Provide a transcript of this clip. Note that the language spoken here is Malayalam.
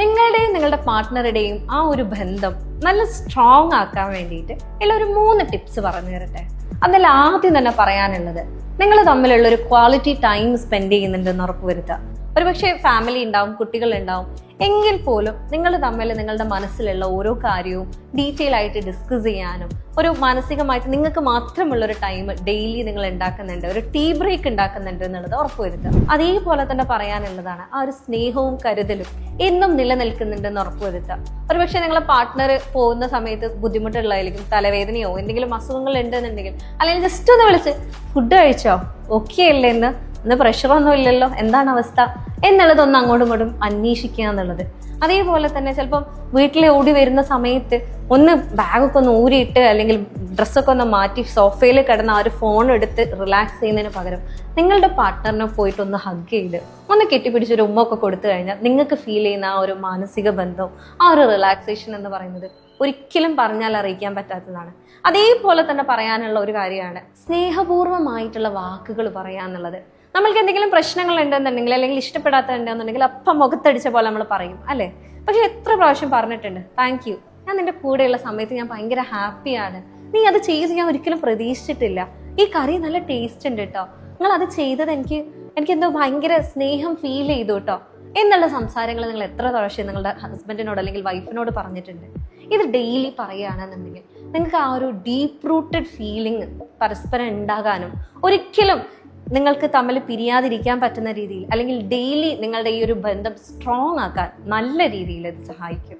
നിങ്ങളുടെ പാർട്ട്ണറുടെയും ആ ഒരു ബന്ധം നല്ല സ്ട്രോങ് ആക്കാൻ വേണ്ടിയിട്ട് ഉള്ള ഒരു 3 ടിപ്സ് പറഞ്ഞു തരട്ടെ. അതിൽ ആദ്യം തന്നെ പറയാനുള്ളത്, നിങ്ങൾ തമ്മിലുള്ള ഒരു ക്വാളിറ്റി ടൈം സ്പെൻഡ് ചെയ്യുന്നുണ്ടെന്ന് ഉറപ്പുവരുത്തുക. ഒരുപക്ഷെ ഫാമിലി ഉണ്ടാവും, കുട്ടികൾ ഉണ്ടാവും, എങ്കിൽ പോലും നിങ്ങൾ തമ്മിൽ നിങ്ങളുടെ മനസ്സിലുള്ള ഓരോ കാര്യവും ഡീറ്റെയിൽ ആയിട്ട് ഡിസ്കസ് ചെയ്യാനും ഒരു മാനസികമായിട്ട് നിങ്ങൾക്ക് മാത്രമുള്ള ഒരു ടൈം ഡെയിലി നിങ്ങൾ ഉണ്ടാക്കുന്നുണ്ട്, ഒരു ടീ ബ്രേക്ക് ഉണ്ടാക്കുന്നുണ്ട് എന്നുള്ളത് ഉറപ്പുവരുത്തുക. അതേപോലെ തന്നെ പറയാനുള്ളതാണ്, ആ ഒരു സ്നേഹവും കരുതലും എന്നും നിലനിൽക്കുന്നുണ്ടെന്ന് ഉറപ്പുവരുത്തുക. ഒരുപക്ഷെ നിങ്ങളെ പാർട്ട്ണർ പോകുന്ന സമയത്ത് ബുദ്ധിമുട്ടുള്ളതായിരിക്കും, തലവേദനയോ എന്തെങ്കിലും അസുഖങ്ങൾ ഉണ്ടെന്നുണ്ടെങ്കിൽ, അല്ലെങ്കിൽ ജസ്റ്റ് ഒന്ന് വിളിച്ച് ഫുഡ് കഴിച്ചോ, ഓക്കെ അല്ലേ, ഇന്ന് പ്രഷറൊന്നും ഇല്ലല്ലോ, എന്താണ് അവസ്ഥ എന്നുള്ളതൊന്ന് അങ്ങോട്ടും ഇങ്ങോട്ടും അന്വേഷിക്കുക എന്നുള്ളത്. അതേപോലെ തന്നെ ചിലപ്പം വീട്ടിൽ ഓടി വരുന്ന സമയത്ത് ഒന്ന് ബാഗൊക്കെ ഒന്ന് ഊരിയിട്ട് അല്ലെങ്കിൽ ഡ്രസ്സൊക്കെ ഒന്ന് മാറ്റി സോഫയിൽ കിടന്ന് ആ ഒരു ഫോൺ എടുത്ത് റിലാക്സ് ചെയ്യുന്നതിന് പകരം നിങ്ങളുടെ പാർട്ട്ണറിനെ പോയിട്ട് ഒന്ന് ഹഗ് ചെയ്ത് ഒന്ന് കെട്ടിപ്പിടിച്ചൊരു ഉമ്മൊക്കെ കൊടുത്തു കഴിഞ്ഞാൽ നിങ്ങൾക്ക് ഫീൽ ചെയ്യുന്ന ആ ഒരു മാനസിക ബന്ധവും ആ ഒരു റിലാക്സേഷൻ എന്ന് പറയുന്നത് ഒരിക്കലും പറഞ്ഞാൽ അറിയിക്കാൻ പറ്റാത്തതാണ്. അതേപോലെ തന്നെ പറയാനുള്ള ഒരു കാര്യമാണ് സ്നേഹപൂർവ്വമായിട്ടുള്ള വാക്കുകൾ പറയാന്നുള്ളത്. നമ്മൾക്ക് എന്തെങ്കിലും പ്രശ്നങ്ങൾ ഉണ്ടെന്നുണ്ടെങ്കിൽ അല്ലെങ്കിൽ ഇഷ്ടപ്പെടാത്തതുണ്ടെന്നുണ്ടെങ്കിൽ അപ്പം മുഖത്തടിച്ച പോലെ നമ്മൾ പറയും അല്ലേ. പക്ഷെ എത്ര പ്രാവശ്യം പറഞ്ഞിട്ടുണ്ട്, താങ്ക് യു, ഞാൻ നിന്റെ കൂടെയുള്ള സമയത്ത് ഞാൻ ഭയങ്കര ഹാപ്പിയാണ്, നീ അത് ചെയ്ത് ഞാൻ ഒരിക്കലും പ്രതീക്ഷിച്ചിട്ടില്ല, ഈ കറി നല്ല ടേസ്റ്റ് ഉണ്ട് കേട്ടോ, നിങ്ങൾ അത് ചെയ്തത് എനിക്കെന്തോ ഭയങ്കര സ്നേഹം ഫീൽ ചെയ്തു കേട്ടോ എന്നുള്ള സംസാരങ്ങൾ നിങ്ങൾ എത്ര പ്രാവശ്യം നിങ്ങളുടെ ഹസ്ബൻഡിനോട് അല്ലെങ്കിൽ വൈഫിനോട് പറഞ്ഞിട്ടുണ്ട്. ഇത് ഡെയിലി പറയുകയാണെന്നുണ്ടെങ്കിൽ നിങ്ങൾക്ക് ആ ഒരു ഡീപ്പ് റൂട്ടഡ് ഫീലിംഗ് പരസ്പരം ഉണ്ടാകാനും ഒരിക്കലും നിങ്ങൾക്ക് തമ്മിൽ പിരിയാതിരിക്കാൻ പറ്റുന്ന രീതിയിൽ അല്ലെങ്കിൽ ഡെയിലി നിങ്ങളുടെ ഈ ഒരു ബന്ധം സ്ട്രോങ് ആക്കാൻ നല്ല രീതിയിൽ ഇത് സഹായിക്കും.